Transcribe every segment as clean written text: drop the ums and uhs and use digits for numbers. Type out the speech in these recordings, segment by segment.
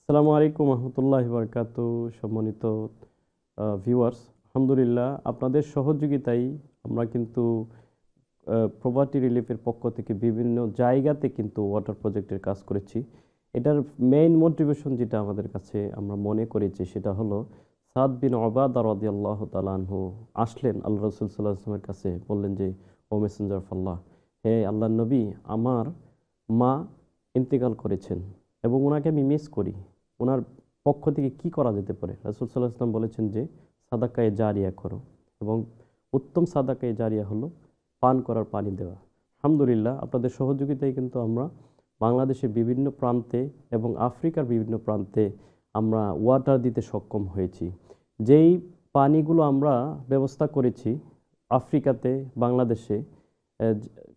আসসালামু আলাইকুম রহমতুল্লাহি বারকাতু। সম্মানিত ভিউয়ার্স, আলহামদুলিল্লাহ আপনাদের সহযোগিতায় আমরা কিন্তু প্রপার্টি রিলিফের পক্ষ থেকে বিভিন্ন জায়গাতে কিন্তু ওয়াটার প্রজেক্টের কাজ করেছি। এটার মেইন মোটিভেশন যেটা আমাদের কাছে আমরা মনে করেছি সেটা হলো সাদ বিন উবাদা রাদিয়াল্লাহু তাআলা আনহু আসলেন আল্লাহ রাসূল সাল্লাল্লাহু আলাইহি ওয়াসাল্লামের কাছে, বললেন যে, ও মেসেঞ্জার অফ আল্লাহ, হে আল্লাহর নবী, আমার মা ইন্তেকাল করেছেন এবং ওনাকে আমি মিস করি। ওনার পক্ষ থেকে কি করা যেতে পারে? রাসূল সাল্লাল্লাহু আলাইহি ওয়াসাল্লাম বলেছেন যে সাদাকায়ে জারিয়া করো, এবং উত্তম সাদাকায়ে জারিয়া হলো পান করার পানি দেওয়া। আলহামদুলিল্লাহ আপনাদের সহযোগিতায় কিন্তু আমরা বাংলাদেশের বিভিন্ন প্রান্তে এবং আফ্রিকার বিভিন্ন প্রান্তে আমরা ওয়াটার দিতে সক্ষম হয়েছি। যেই পানিগুলো আমরা ব্যবস্থা করেছি আফ্রিকাতে, বাংলাদেশে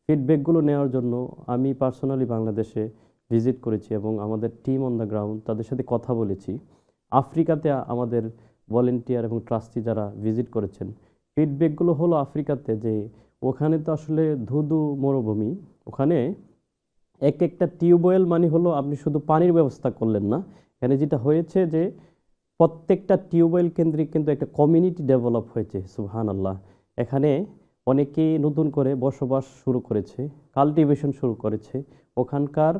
ফিডব্যাকগুলো নেওয়ার জন্য আমি পার্সোনালি বাংলাদেশে ভিজিট করেছি এবং আমাদের টিম অন দ্য গ্রাউন্ড তাদের সাথে কথা বলেছি। আফ্রিকাতে আমাদের ভলেন্টিয়ার এবং ট্রাস্টি যারা ভিজিট করেছেন, ফিডব্যাকগুলো হলো আফ্রিকাতে যে ওখানে তো আসলে ধুধু মরুভূমি, ওখানে এক একটা টিউবওয়েল মানে হলো আপনি শুধু পানির ব্যবস্থা করলেন না, এখানে যেটা হয়েছে যে প্রত্যেকটা টিউবওয়েল কেন্দ্রিক কিন্তু একটা কমিউনিটি ডেভেলপ হয়েছে। সুবহানাল্লাহ। এখানে অনেকেই নতুন করে বসবাস শুরু করেছে, কাল্টিভেশন শুরু করেছে। ওখানকার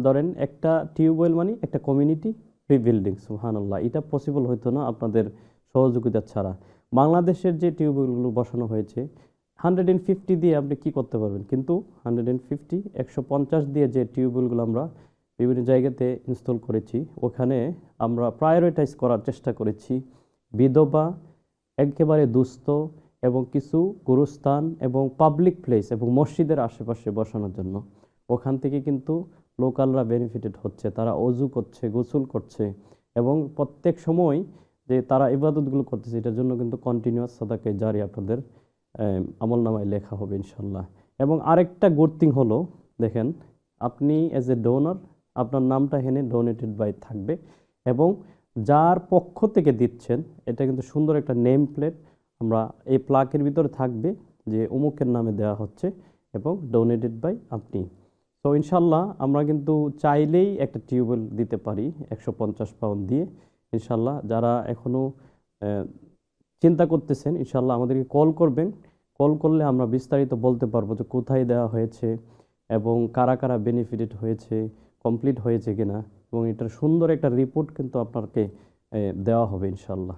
ধরেন একটা টিউবওয়েল মানে একটা কমিউনিটি রিবিল্ডিং। সুবহানাল্লাহ, এটা পসিবল হতো না আপনাদের সহযোগিতা ছাড়া। বাংলাদেশের যে টিউবওয়েলগুলো বসানো হয়েছে 150 দিয়ে আপনি কি করতে পারবেন, কিন্তু 150 দিয়ে যে টিউবওয়েলগুলো আমরা বিভিন্ন জায়গাতে ইনস্টল করেছি, ওখানে আমরা প্রায়োরিটাইজ করার চেষ্টা করেছি বিধবা, একেবারে দুস্থ এবং কিছু গুরুস্থান এবং পাবলিক প্লেস এবং মসজিদের আশেপাশে বসানোর জন্য। ওখান থেকে কিন্তু লোকালরা বেনিফিটেড হচ্ছে, তারা অজু করছে, গোসল করছে এবং প্রত্যেক সময় যে তারা ইবাদতগুলো করতেছে, এটার জন্য কিন্তু কন্টিনিউয়াস সাদাকায়ে জারি আপনাদের আমলনামায় লেখা হবে ইনশাল্লাহ। এবং আরেকটা গুড থিং হলো, দেখেন, আপনি অ্যাজ এ ডোনার আপনার নামটা এখানে ডোনেটেড বাই থাকবে এবং যার পক্ষ থেকে দিচ্ছেন এটা কিন্তু সুন্দর একটা নেম প্লেট আমরা এই প্লাকের ভিতরে থাকবে যে অমুকের নামে দেওয়া হচ্ছে এবং ডোনেটেড বাই আপনি। তো ইনশাল্লাহ আমরা কিন্তু চাইলেই একটা টিউবওয়েল দিতে পারি 150 পাউন্ড দিয়ে ইনশাল্লাহ। যারা এখনও চিন্তা করতেছেন ইনশাল্লাহ আমাদেরকে কল করবেন। কল করলে আমরা বিস্তারিত বলতে পারবো যে কোথায় দেওয়া হয়েছে এবং কারা কারা বেনিফিটেড হয়েছে, কমপ্লিট হয়েছে কিনা, এবং এটার সুন্দর একটা রিপোর্ট কিন্তু আপনাকে দেওয়া হবে ইনশাল্লাহ।